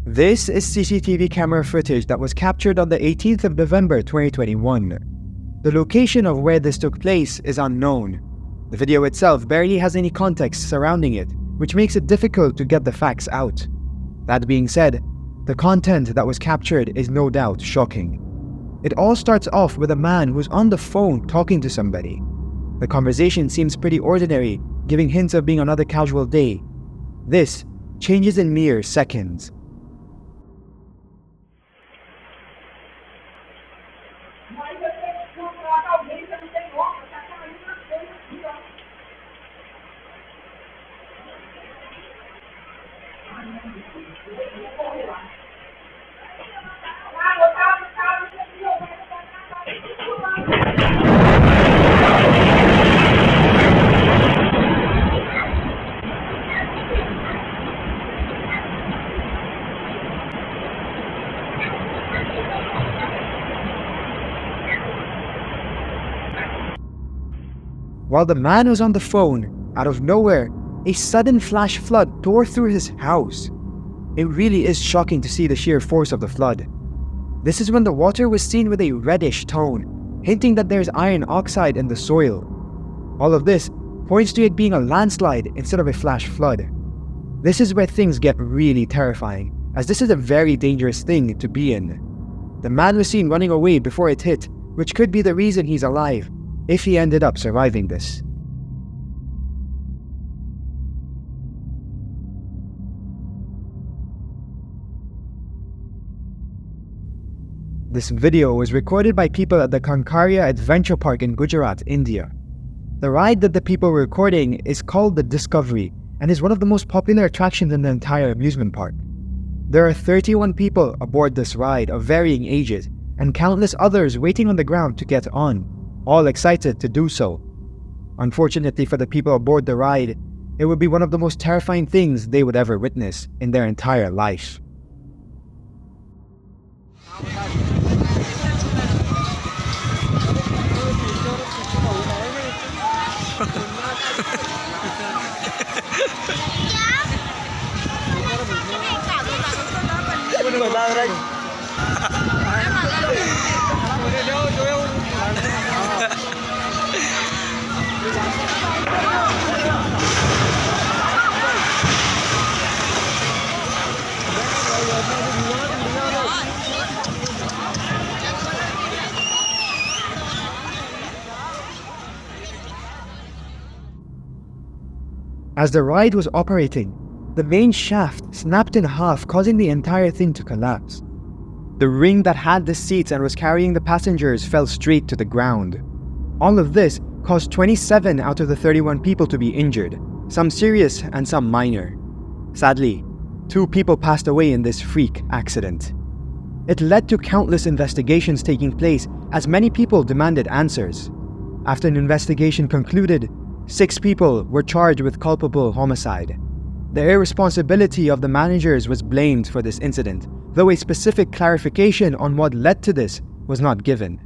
This is CCTV camera footage that was captured on the 18th of November 2021. The location of where this took place is unknown. The video itself barely has any context surrounding it, which makes it difficult to get the facts out. That being said, the content that was captured is no doubt shocking. It all starts off with a man who's on the phone talking to somebody. The conversation seems pretty ordinary, giving hints of being another casual day. This changes in mere seconds. While the man was on the phone, out of nowhere, a sudden flash flood tore through his house. It really is shocking to see the sheer force of the flood. This is when the water was seen with a reddish tone, hinting that there's iron oxide in the soil. All of this points to it being a landslide instead of a flash flood. This is where things get really terrifying, as this is a very dangerous thing to be in. The man was seen running away before it hit, which could be the reason he's alive, if he ended up surviving this. This video was recorded by people at the Kankaria Adventure Park in Gujarat, India. The ride that the people were recording is called the Discovery and is one of the most popular attractions in the entire amusement park. There are 31 people aboard this ride of varying ages and countless others waiting on the ground to get on, all excited to do so. Unfortunately for the people aboard the ride, it would be one of the most terrifying things they would ever witness in their entire life. As the ride was operating, the main shaft snapped in half, causing the entire thing to collapse. The ring that had the seats and was carrying the passengers fell straight to the ground. All of this caused 27 out of the 31 people to be injured, some serious and some minor. Sadly, 2 people passed away in this freak accident. It led to countless investigations taking place as many people demanded answers. After an investigation concluded, 6 people were charged with culpable homicide. The irresponsibility of the managers was blamed for this incident, though a specific clarification on what led to this was not given.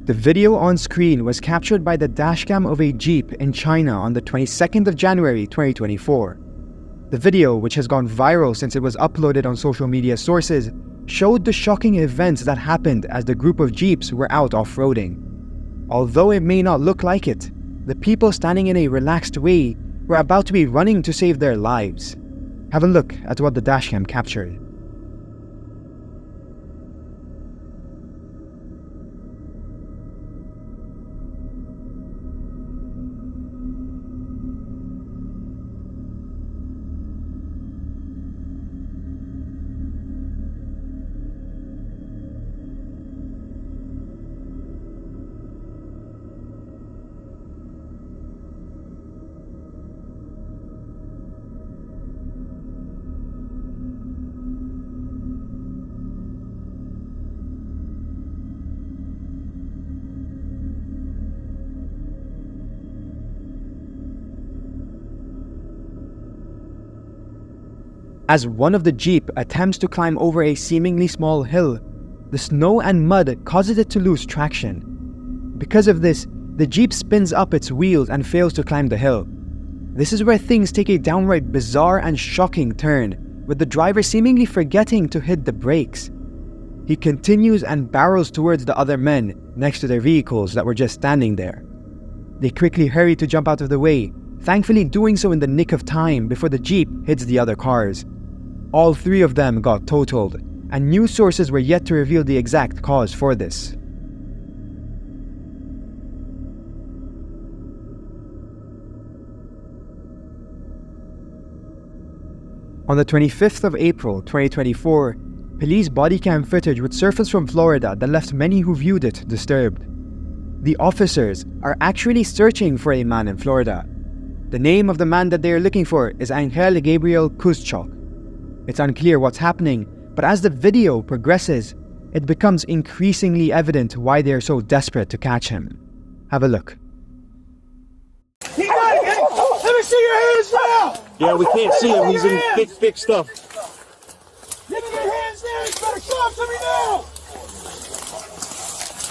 The video on screen was captured by the dashcam of a Jeep in China on the 22nd of January 2024. The video, which has gone viral since it was uploaded on social media sources, showed the shocking events that happened as the group of Jeeps were out off-roading. Although it may not look like it, the people standing in a relaxed way were about to be running to save their lives. Have a look at what the dashcam captured. As one of the Jeep attempts to climb over a seemingly small hill, the snow and mud causes it to lose traction. Because of this, the Jeep spins up its wheels and fails to climb the hill. This is where things take a downright bizarre and shocking turn, with the driver seemingly forgetting to hit the brakes. He continues and barrels towards the other men next to their vehicles that were just standing there. They quickly hurry to jump out of the way, thankfully doing so in the nick of time before the Jeep hits the other cars. All 3 of them got totaled, and news sources were yet to reveal the exact cause for this. On the 25th of April 2024, police body cam footage would surface from Florida that left many who viewed it disturbed. The officers are actually searching for a man in Florida. The name of the man that they are looking for is Angel Gabriel Kuzchok. It's unclear what's happening, but as the video progresses, it becomes increasingly evident why they are so desperate to catch him. Have a look. He got it! Let me see your hands now! Yeah, we can't see him. He's in thick stuff. Give me your hands there! You better come to me now!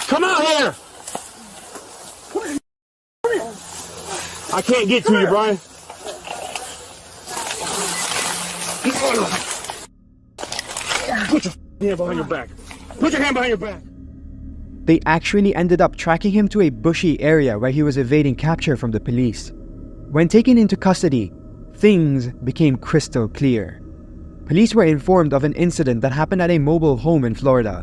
Come out here! Come here! I can't get to you, Brian. Put your hand behind your back. Put your hand behind your back. They actually ended up tracking him to a bushy area where he was evading capture from the police. When taken into custody, things became crystal clear. Police were informed of an incident that happened at a mobile home in Florida.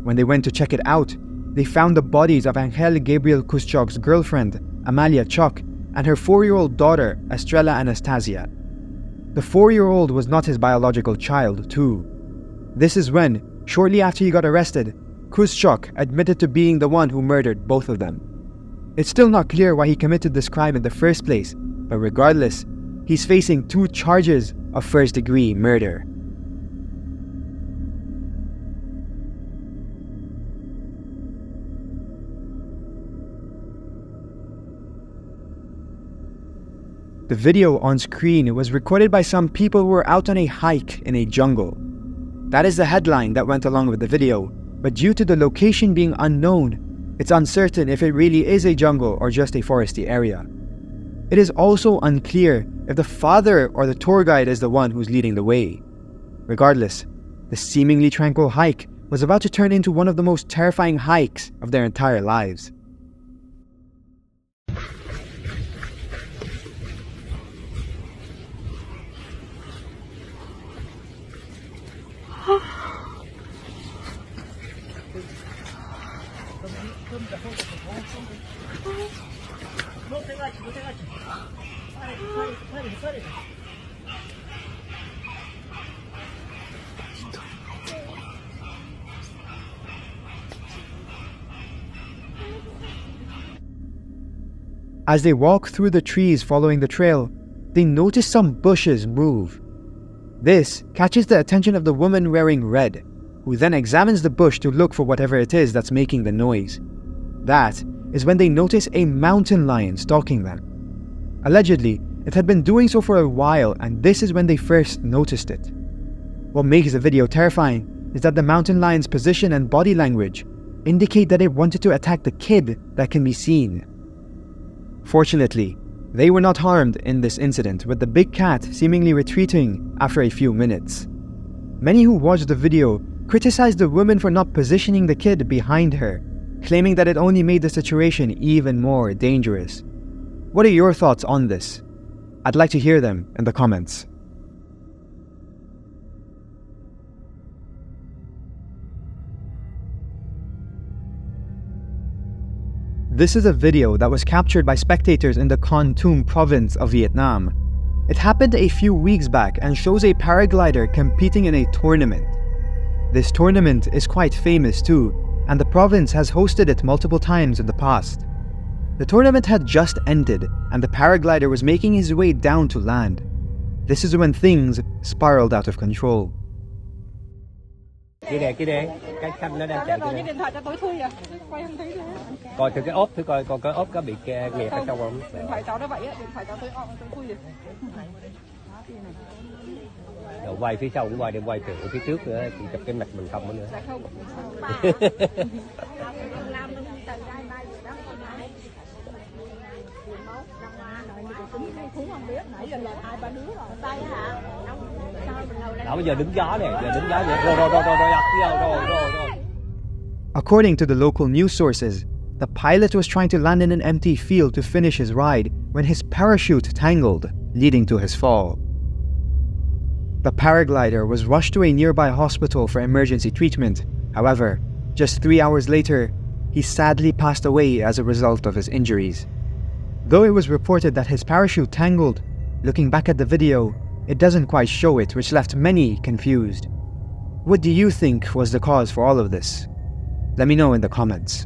When they went to check it out, they found the bodies of Angel Gabriel Kuzchok's girlfriend, Amalia Chok, and her 4-year-old daughter, Estrella Anastasia. The 4-year-old was not his biological child, too. This is when, shortly after he got arrested, Kuzchok admitted to being the one who murdered both of them. It's still not clear why he committed this crime in the first place, but regardless, he's facing 2 charges of first-degree murder. The video on screen was recorded by some people who were out on a hike in a jungle. That is the headline that went along with the video, but due to the location being unknown, it's uncertain if it really is a jungle or just a foresty area. It is also unclear if the father or the tour guide is the one who's leading the way. Regardless, the seemingly tranquil hike was about to turn into one of the most terrifying hikes of their entire lives. As they walk through the trees following the trail, they notice some bushes move. This catches the attention of the woman wearing red, who then examines the bush to look for whatever it is that's making the noise. That is when they notice a mountain lion stalking them. Allegedly, it had been doing so for a while, and this is when they first noticed it. What makes the video terrifying is that the mountain lion's position and body language indicate that it wanted to attack the kid that can be seen. Fortunately, they were not harmed in this incident, with the big cat seemingly retreating after a few minutes. Many who watched the video criticized the woman for not positioning the kid behind her, claiming that it only made the situation even more dangerous. What are your thoughts on this? I'd like to hear them in the comments. This is a video that was captured by spectators in the Con Tum province of Vietnam. It happened a few weeks back and shows a paraglider competing in a tournament. This tournament is quite famous too, and the province has hosted it multiple times in the past. The tournament had just ended, and the paraglider was making his way down to land. This is when things spiraled out of control. Kia đè, cái xanh nó đang chạy cái điện thoại cho tối thui à, quay không thấy nữa. Coi thử cái ốp thử coi cái ốp có bị nghẹt ở trong không. Điện thoại cháu nó vậy á, điện thoại cháu tối thui rồi. Rồi quay phía sau cũng quay, đừng quay từ phía trước nữa, thì chụp cái mặt mình không nữa. Dạ không. Cũng không biết, nãy giờ là 2-3 đứa rồi. Tay hả? Sao mình ngồi đây? Đó bây giờ đứng gió nè, giờ đứng gió vậy. Rồi. According to the local news sources, the pilot was trying to land in an empty field to finish his ride when his parachute tangled, leading to his fall. The paraglider was rushed to a nearby hospital for emergency treatment. However, just 3 hours later, he sadly passed away as a result of his injuries. Though it was reported that his parachute tangled, looking back at the video, it doesn't quite show it, which left many confused. What do you think was the cause for all of this? Let me know in the comments.